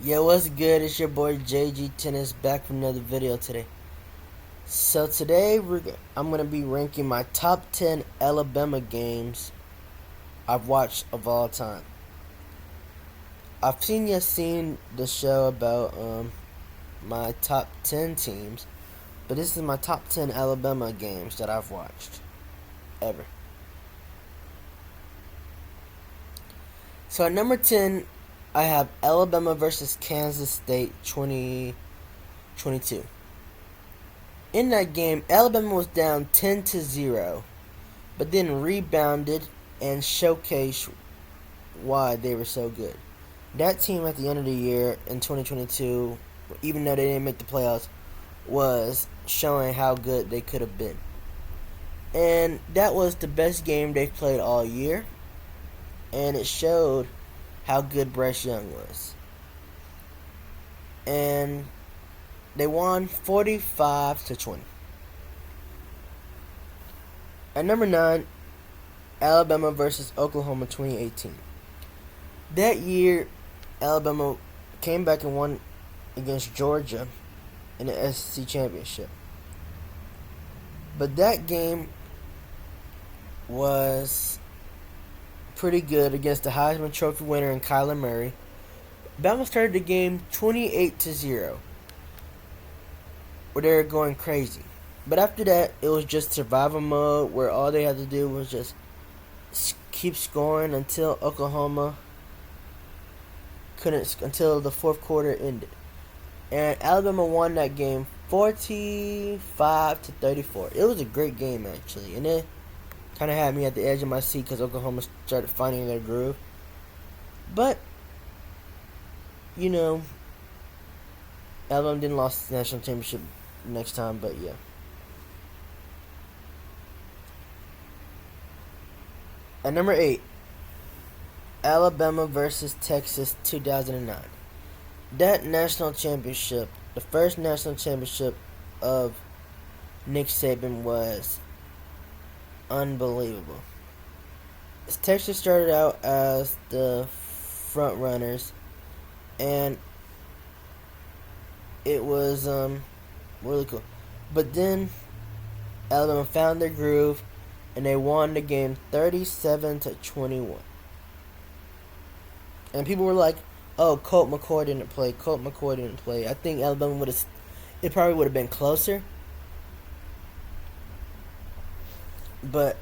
Yo, what's good? It's your boy JG Tennis back with another video today. So today I'm gonna be ranking my top 10 Alabama games I've watched of all time. I've seen the show about my top 10 teams, but this is my top 10 Alabama games that I've watched ever. So at number 10, I have Alabama versus Kansas State 2022. In that game, Alabama was down 10-0, but then rebounded and showcased why they were so good. That team at the end of the year in 2022, even though they didn't make the playoffs, was showing how good they could have been. And that was the best game they've played all year, and it showed how good Bryce Young was. And they won 45-20. At number 9, Alabama versus Oklahoma 2018. That year, Alabama came back and won against Georgia in the SEC championship. But that game was pretty good against the Heisman Trophy winner in Kyler Murray. Bama started the game 28-0, where they were going crazy. But after that, it was just survival mode, where all they had to do was just keep scoring until Oklahoma couldn't, until the fourth quarter ended. And Alabama won that game 45-34. It was a great game, actually, and it kind of had me at the edge of my seat because Oklahoma started finding their groove. But you know, Alabama didn't lose the national championship next time, but yeah. At number 8, Alabama versus Texas 2009. That national championship, the first national championship of Nick Saban, was unbelievable. Texas started out as the front runners, and it was really cool. But then Alabama found their groove, and they won the game 37-21. And people were like, "Oh, Colt McCoy didn't play. Colt McCoy didn't play." I think Alabama would have. It probably would have been closer, but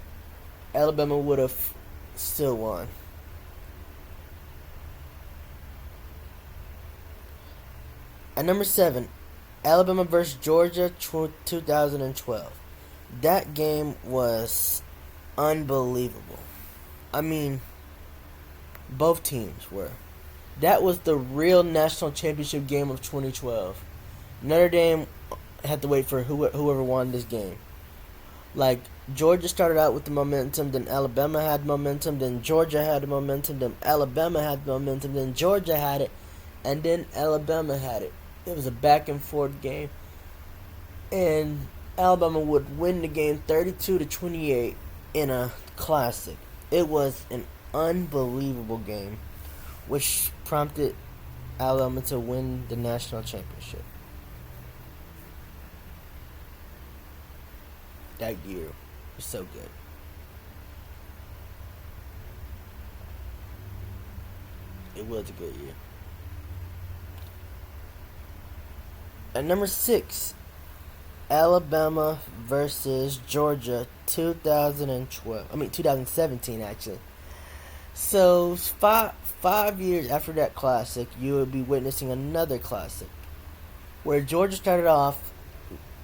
Alabama would have still won. At number 7, Alabama versus Georgia 2012. That game was unbelievable. I mean, both teams were. That was the real national championship game of 2012. Notre Dame had to wait for whoever won this game. Like, Georgia started out with the momentum, then Alabama had momentum, then Georgia had the momentum, then Alabama had the momentum, then Georgia had it, and then Alabama had it. It was a back and forth game, and Alabama would win the game 32-28 in a classic. It was an unbelievable game, which prompted Alabama to win the national championship that year. It was so good. It was a good year. At number 6, Alabama versus Georgia 2017 actually. So five years after that classic, you would be witnessing another classic where Georgia started off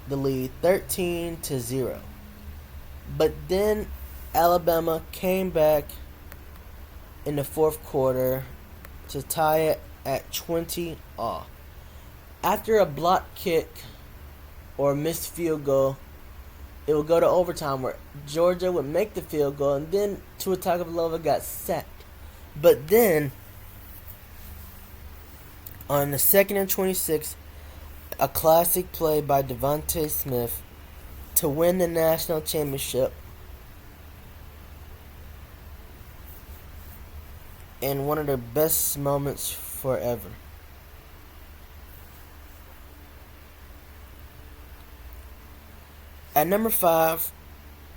the lead 13-0. But then Alabama came back in the fourth quarter to tie it at 20-all. After a block kick or a missed field goal, it would go to overtime where Georgia would make the field goal, and then Tua Tagovailoa got sacked. But then, on the 2nd and 26, a classic play by Devontae Smith to win the national championship, and one of the best moments forever. At number 5,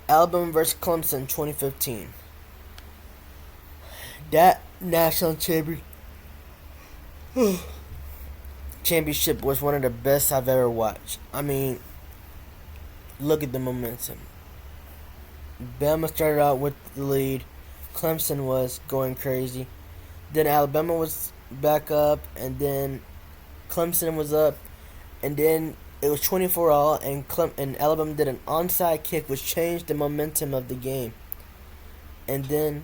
Alabama versus Clemson 2015. That national championship was one of the best I've ever watched. I mean, look at the momentum. Bama started out with the lead. Clemson was going crazy. Then Alabama was back up, and then Clemson was up, and then it was 24-all, and Alabama did an onside kick, which changed the momentum of the game. And then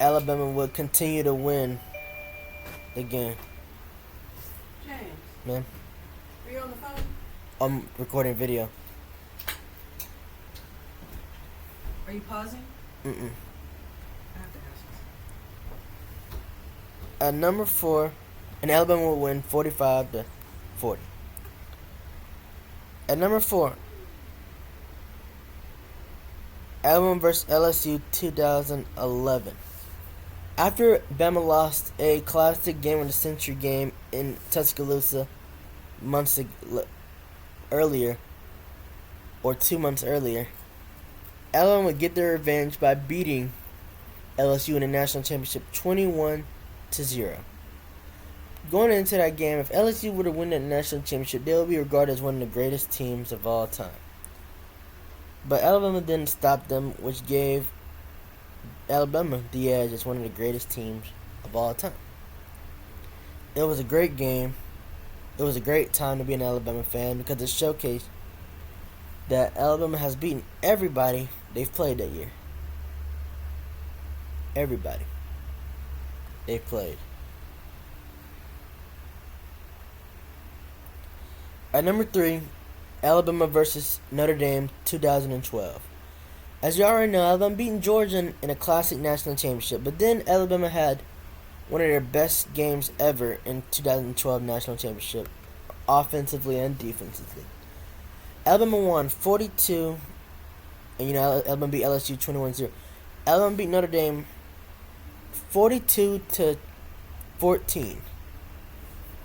Alabama would continue to win the game. James. Man, Are you on the phone? I'm recording video. Are you pausing? Mm-mm. I have to ask you. At number 4, and Alabama would win 45-40. At number 4, Alabama versus LSU 2011. After Bama lost a classic game of the century game in Tuscaloosa months earlier, or 2 months earlier, Alabama would get their revenge by beating LSU in the national championship 21-0. Going into that game, if LSU were to win that national championship, they would be regarded as one of the greatest teams of all time. But Alabama didn't stop them, which gave Alabama the edge as one of the greatest teams of all time. It was a great game. It was a great time to be an Alabama fan because it showcased that Alabama has beaten everybody they've played that year. Everybody they've played. At number 3, Alabama versus Notre Dame 2012. As you already know, Alabama beating Georgia in a classic national championship, but then Alabama had one of their best games ever in 2012 national championship, offensively and defensively. Alabama won 42, and Alabama beat LSU 21-0. Alabama beat Notre Dame 42-14,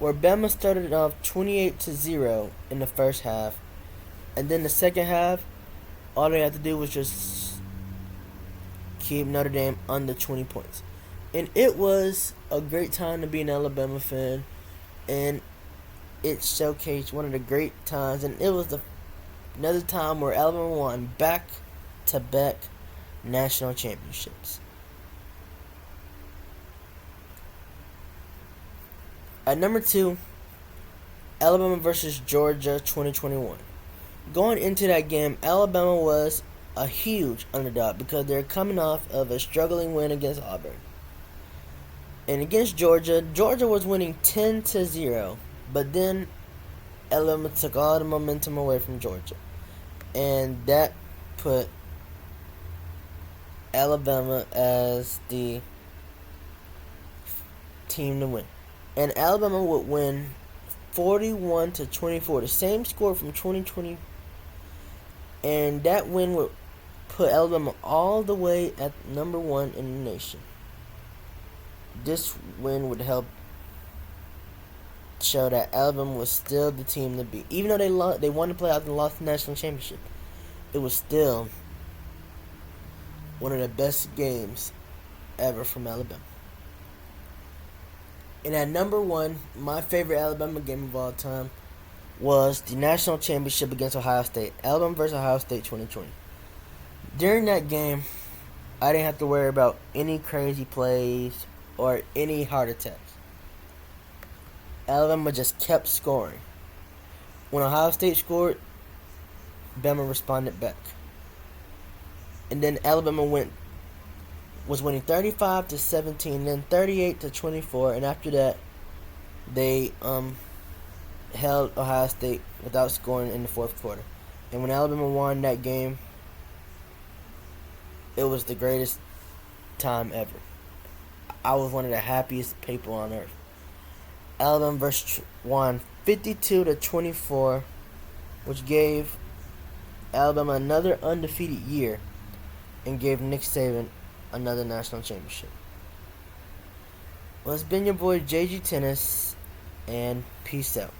where Bama started off 28-0 in the first half, and then the second half, all they had to do was just keep Notre Dame under 20 points. And it was a great time to be an Alabama fan, and it showcased one of the great times, and it was another time where Alabama won back-to-back national championships. At number 2, Alabama versus Georgia 2021. Going into that game, Alabama was a huge underdog because they're coming off of a struggling win against Auburn. And against Georgia, Georgia was winning 10-0, but then Alabama took all the momentum away from Georgia. And that put Alabama as the team to win. And Alabama would win 41-24, the same score from 2020. And that win would put Alabama all the way at number 1 in the nation. This win would help show that Alabama was still the team to beat. Even though they won the playoffs and lost the national championship, it was still one of the best games ever from Alabama. And at number 1, my favorite Alabama game of all time was the national championship against Ohio State. Alabama versus Ohio State 2020. During that game, I didn't have to worry about any crazy plays or any heart attacks. Alabama just kept scoring. When Ohio State scored, Bama responded back. And then Alabama was winning 35-17, then 38-24, and after that, they held Ohio State without scoring in the fourth quarter. And when Alabama won that game, it was the greatest time ever. I was one of the happiest people on earth. Alabama won 52-24, which gave Alabama another undefeated year and gave Nick Saban another national championship. Well, it's been your boy JG Tennis, and peace out.